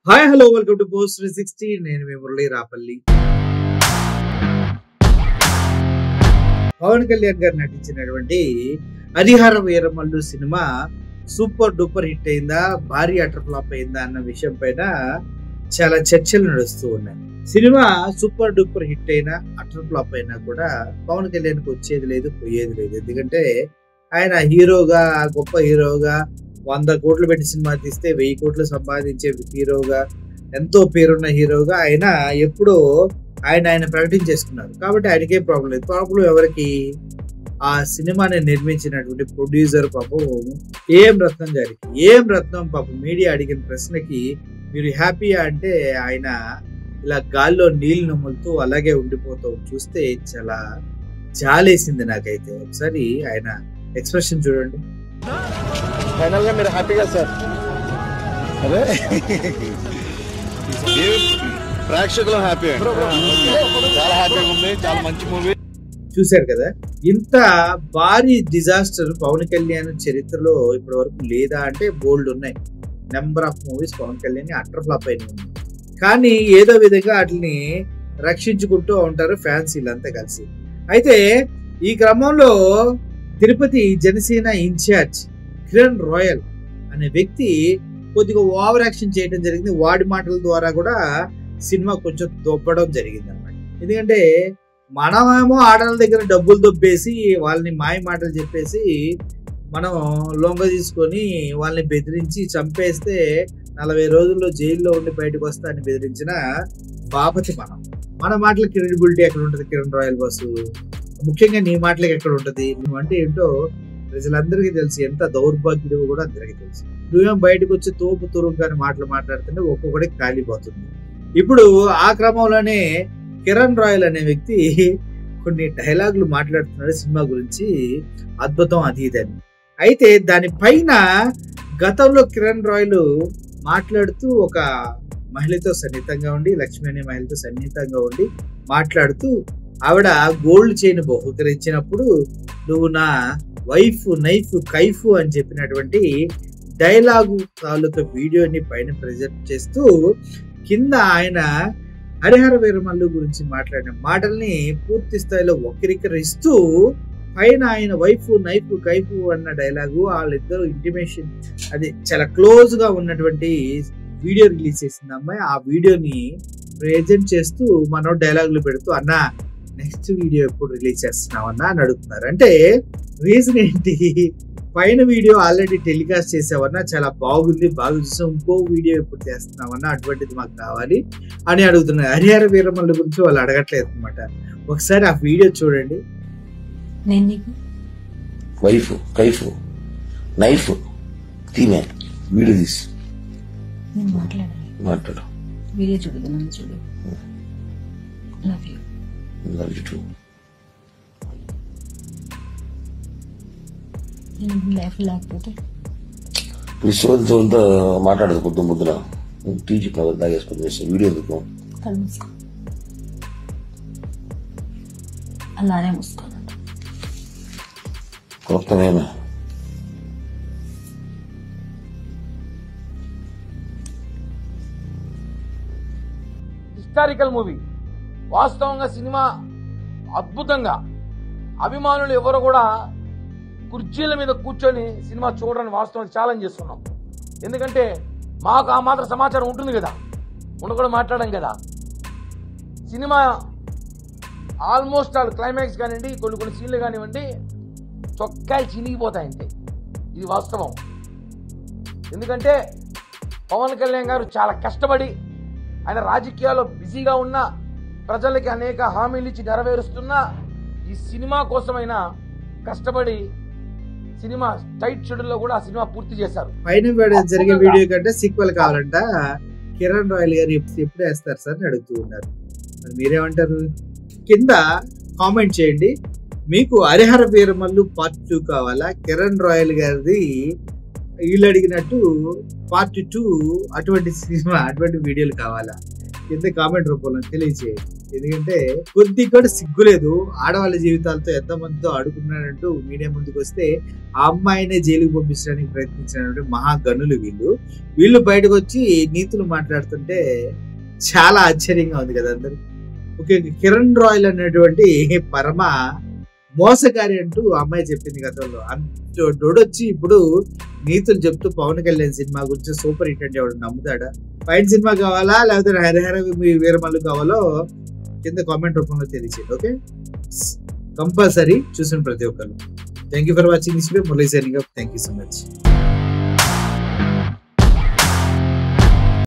Hi hello welcome to post 360. నేను మీ మురళీ రాపల్లి. పవన్ కళ్యాణ్ గారు నటించినటువంటి Harihara Veeramallu cinema super duper hit అయిందా, భారీ అటర్ ఫ్లాప్ అయిందా అన్న విషయం పైన చాలా చర్చలు నడుస్తూ ఉన్నాయి. సినిమా సూపర్ డూపర్ హిట్ అయినా అటర్ ఫ్లాప్ అయినా కూడా పవన్ కళ్యాణ్కి వచ్చేది లేదు, పోయేది లేదు. ఎందుకంటే ఆయన హీరోగా, గొప్ప హీరోగా 100 కోట్లు పెట్టి సినిమా తీస్తే 1000 కోట్లు సంపాదించే హీరోగా, ఎంతో పేరున్న హీరోగా ఆయన ఎప్పుడో ఆయన ప్రకటించేసుకున్నారు. కాబట్టి ఆయనకే ప్రాబ్లం లేదు. ప్రాబ్లం ఎవరికి? ఆ సినిమాని నిర్మించినటువంటి ప్రొడ్యూసర్ పాపం ఏఎం రత్నం గారికి. ఏఎం రత్నం పాపం మీడియా అడిగిన ప్రశ్నకి మీరు హ్యాపీయా అంటే ఆయన ఇలా గాల్లో నీళ్లు నమ్ములుతూ అలాగే ఉండిపోతూ చూస్తే చాలా జాలేసింది నాకైతే. ఒకసారి ఆయన ఎక్స్ప్రెషన్ చూడండి. ఫైనల్ గా మీరు హ్యాపీగా సార్? అదే ప్రేక్షకులు హ్యాపీ, చాలా హ్యాపీగా ఉంది, చాలా మంచి మూవీ. చూశారు కదా, ఇంత భారీ డిజాస్టర్ పవన్ కళ్యాణ్ చరిత్రలో ఇప్పటి వరకు లేదా అంటే బోల్డ్ ఉన్నాయి. Number of movies Pawan Kalyan utter flop అయినాయి. కానీ ఏదో విధంగా వాటిని రక్షించుకుంటూ ఉంటారు ఫ్యాన్స్ వీళ్ళంతా కలిసి. అయితే ఈ క్రమంలో తిరుపతి జనసేన ఇన్ఛార్జ్ కిరణ్ రాయల్ అనే వ్యక్తి కొద్దిగా ఓవర్ యాక్షన్ చేయడం జరిగింది. వాడి మాటల ద్వారా కూడా సినిమా కొంచెం దొబ్బడం జరిగింది అన్నమాట. ఎందుకంటే మనమేమో ఆడవాళ్ళ దగ్గర డబ్బులు దొబ్బేసి వాళ్ళని మాయ మాటలు చెప్పేసి మనం లొంగ తీసుకొని వాళ్ళని బెదిరించి చంపేస్తే 40 రోజుల్లో జైల్లో ఉండి బయటకు వస్తా అని బెదిరించిన బాపతి మన మాటల క్రెడిబిలిటీ ఎక్కడ ఉంటుంది కిరణ్ రాయల్ బాసు? ముఖ్యంగా నీ మాటలకు ఎక్కడ ఉంటుంది? నువ్వంటే ఏంటో ప్రజలందరికీ తెలుసు, ఎంత దౌర్భాగ్యుడు కూడా అందరికీ తెలుసు. నువ్వేం బయటకు వచ్చి తోపు తురుగ్గాని మాటలు మాట్లాడుతుంటే ఒక్కొక్కడికి కాలిపోతుంది. ఇప్పుడు ఆ క్రమంలోనే కిరణ్ రాయల్ అనే వ్యక్తి కొన్ని డైలాగులు మాట్లాడుతున్నాడు సినిమా గురించి, అద్భుతం అది ఇదని. అయితే దానిపైన గతంలో కిరణ్ రాయల్ మాట్లాడుతూ ఒక మహిళతో సన్నిహితంగా ఉండి, లక్ష్మి అనే మహిళతో సన్నిహితంగా ఉండి మాట్లాడుతూ ఆవిడ గోల్డ్ చైన్ బహుకరించినప్పుడు నువ్వు నా వైఫ్ నైఫ్ కైఫ్ అని చెప్పినటువంటి డైలాగు తాలూకా వీడియోని పైన ప్రజెంట్ చేస్తూ కింద ఆయన హరిహర వీరమల్లు గురించి మాట్లాడిన మాటల్ని పూర్తి స్థాయిలో వక్రీకరిస్తూ పైన ఆయన వైఫ్ నైఫ్ కైఫ్ అన్న డైలాగు, వాళ్ళిద్దరు ఇంటిమేషన్ అది చాలా క్లోజ్ గా ఉన్నటువంటి వీడియో రిలీజ్ చేసింది అమ్మాయి. ఆ వీడియోని ప్రెజెంట్ చేస్తూ మనో డైలాగులు పెడుతూ అన్న నెక్స్ట్ వీడియో ఎప్పుడు రిలీజ్ చేస్తున్నావన్నా అని అడుగుతున్నారు. అంటే రీజన్ ఏంటి? పైన వీడియో ఆల్రెడీ టెలికాస్ట్ చేసావన్నా, చాలా బాగుంది, బాగా చూసాం, ఇంకో వీడియో ఎప్పుడు చేస్తున్నావన్నా, అటువంటిది మాకు కావాలి అని అడుగుతున్నారు. హరిహర వీరమల్లు గురించి వాళ్ళు అడగట్లేదు అనమాట. ఒకసారి ఆ వీడియో చూడండి. వైఫ్ కైఫ్ నైఫ్ తీమే వీడియో తీసి మాట్లాడు. వీడియో చూడు, నన్ను చూడు. Love you. Love you two. Life లేకపోతే నీ సోదంతో మాట్లాడదు. పొద్దున టీ చెప్పిన తాగేసుకుని వీడియో ఎందుకు? కళ్ళు మూసుకో, అలానే మూసుకోనంట. కొత్తమేనా? Historical movie. వాస్తవంగా సినిమా అద్భుతంగా, అభిమానులు ఎవరు కూడా కుర్చీల మీద కూర్చొని సినిమా చూడడానికి వాస్తవానికి ఛాలెంజ్ చేస్తున్నాం. ఎందుకంటే మాకు ఆ మాత్రం సమాచారం ఉంటుంది కదా, ఉండకూడదు మాట్లాడడం కదా. సినిమా ఆల్మోస్ట్ ఆల్ క్లైమాక్స్ కానివ్వండి, కొన్ని సీన్లు కానివ్వండి, చొక్కాలు చినిగిపోతాయంతే. ఇది వాస్తవం. ఎందుకంటే పవన్ కళ్యాణ్ గారు చాలా కష్టపడి, ఆయన రాజకీయాల్లో బిజీగా ఉన్న, ప్రజలకి అనేక హామీలు ఇచ్చి నెరవేరుస్తున్న ఈ సినిమా కోసమైనా కష్టపడి సినిమా టైట్ షెడ్యూల్లో కూడా ఆ సినిమా పూర్తి చేశారు. పైన జరిగే వీడియో కంటే సీక్వెల్ కావాలంట కిరణ్ రాయల్ గారు ఎప్పుడు వేస్తారు సార్ అని అడుగుతూ ఉన్నారు. మరి మీరేమంటారు? కింద కామెంట్ చేయండి. మీకు హరిహర వీరమల్లు పార్ట్ 2 కావాలా, కిరణ్ రాయల్ గారిది వీళ్ళు అడిగినట్టు పార్ట్ 2 అటువంటి సినిమా, అటువంటి వీడియోలు కావాలా? కింద కామెంట్ రూపంలో తెలియజేయండి. ఎందుకంటే కొద్ది కూడా సిగ్గులేదు. ఆడవాళ్ళ జీవితాలతో ఎంతమందితో ఆడుకున్నాడంటూ మీడియా ముందుకు వస్తే ఆ అమ్మాయినే జైలుకు పంపించడానికి ప్రయత్నించినటువంటి మహాగనులు వీళ్ళు బయటకు వచ్చి నీతులు మాట్లాడుతుంటే చాలా ఆశ్చర్యంగా ఉంది కదా అందరు. ముఖ్యంగా కిరణ్ రాయల్ అనేటువంటి పరమ మోసకారి అంటూ ఆ అమ్మాయి చెప్పింది గతంలో. అంతోడొచ్చి ఇప్పుడు నీతులు చెప్తూ పవన్ కళ్యాణ్ సినిమా గురించి సూపర్ హిట్ అంటే ఎవడు నమ్ముతాడా? ఫైన్ సినిమా కావాలా లేకపోతే హరిహర వీరమల్లు కావాలో కింద కామెంట్ రూపంలో తెలియచేయండి. ఓకే, కంపల్సరీ చూసిన ప్రతి ఒక్కరు. Thank you for watching this video. Murali signing off. Thank you so much.